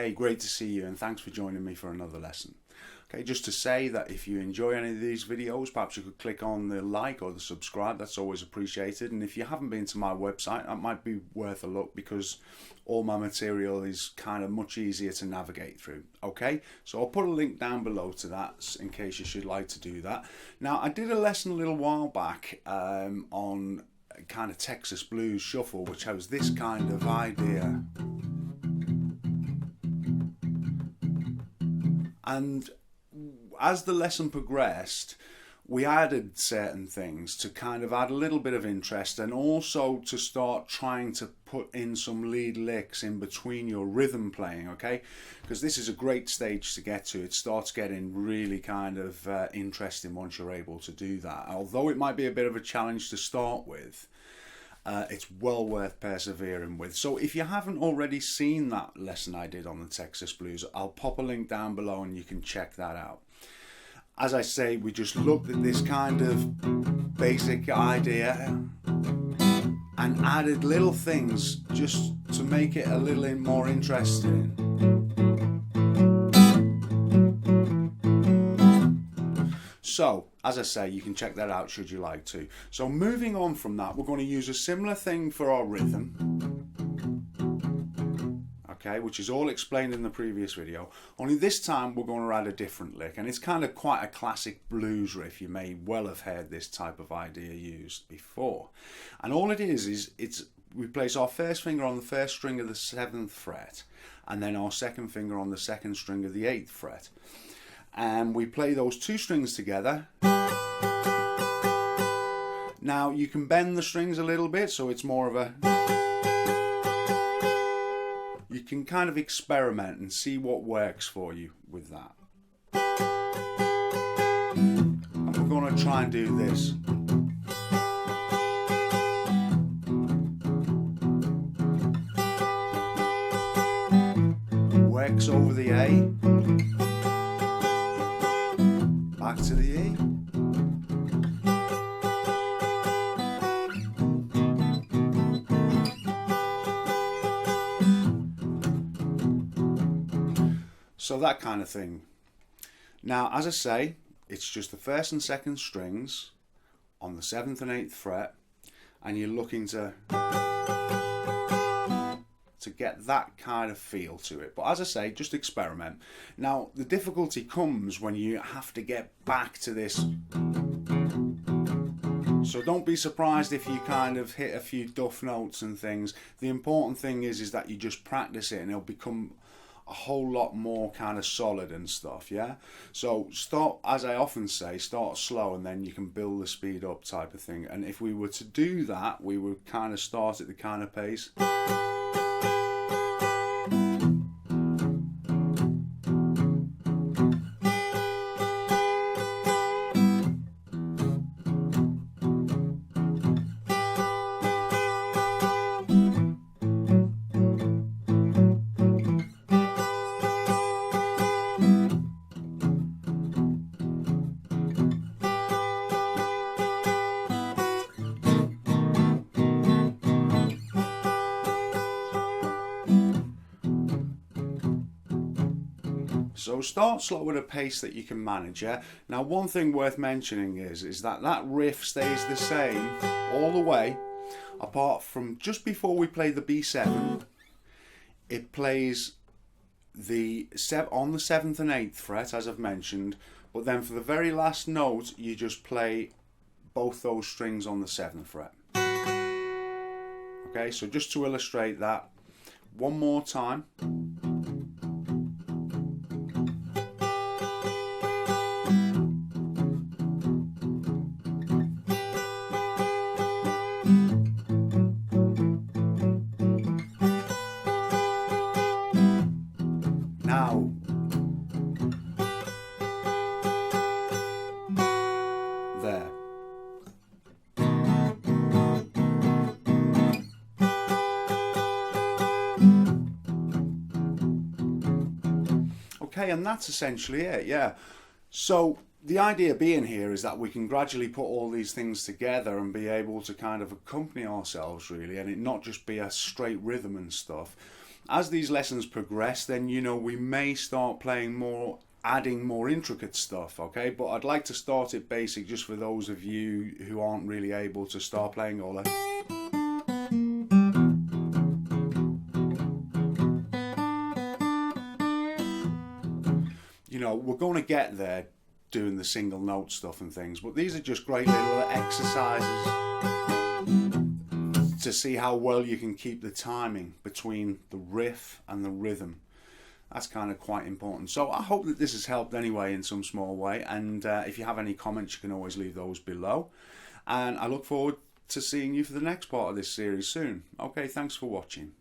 Hey, great to see you, and thanks for joining me for another lesson. Okay, just to say that if you enjoy any of these videos, perhaps you could click on the like or the subscribe. That's always appreciated. And if you haven't been to my website, that might be worth a look, because all my material is kind of much easier to navigate through. Okay, so I'll put a link down below to that in case you should like to do that. Now, I did a lesson a little while back on kind of Texas blues shuffle, which has this kind of idea. And as the lesson progressed, we added certain things to kind of add a little bit of interest, and also to start trying to put in some lead licks in between your rhythm playing, okay? Because this is a great stage to get to. It starts getting really kind of interesting once you're able to do that. Although it might be a bit of a challenge to start with, it's well worth persevering with. So if you haven't already seen that lesson I did on the Texas blues, I'll pop a link down below and you can check that out. As I say, we just looked at this kind of basic idea and added little things just to make it a little more interesting. So, as I say, you can check that out should you like to. So moving on from that, we're going to use a similar thing for our rhythm, okay, which is all explained in the previous video. Only this time we're going to add a different lick, and it's kind of quite a classic blues riff. You may well have heard this type of idea used before. And all it is we place our first finger on the first string of the 7th fret, and then our second finger on the second string of the 8th fret. And we play those two strings together. Now you can bend the strings a little bit, so it's more of a... You can kind of experiment and see what works for you with that. And we're going to try and do this. Works over the A. Back to the E. So that kind of thing. Now, as I say, it's just the first and second strings on the 7th and 8th fret, and you're looking to get that kind of feel to it. But as I say, just experiment. Now, the difficulty comes when you have to get back to this. So don't be surprised if you kind of hit a few duff notes and things. The important thing is that you just practice it, and it'll become a whole lot more kind of solid and stuff, yeah? So start, as I often say, start slow and then you can build the speed up type of thing. And if we were to do that, we would kind of start at the kind of pace. So start slow at a pace that you can manage, yeah? Now, one thing worth mentioning is that riff stays the same all the way, apart from just before we play the B7, it plays on the 7th and 8th fret, as I've mentioned, but then for the very last note, you just play both those strings on the 7th fret. Okay, so just to illustrate that, one more time. Now, there. Okay, and that's essentially it, yeah. So the idea being here is that we can gradually put all these things together and be able to kind of accompany ourselves, really, and it not just be a straight rhythm and stuff. As these lessons progress, then, you know, we may start playing more, adding more intricate stuff, okay? But I'd like to start it basic just for those of you who aren't really able to start playing all that. You know, we're going to get there doing the single note stuff and things, but these are just great little exercises to see how well you can keep the timing between the riff and the rhythm. That's kind of quite important. So I hope that this has helped anyway in some small way, and if you have any comments you can always leave those below, and I look forward to seeing you for the next part of this series soon. Okay, thanks for watching.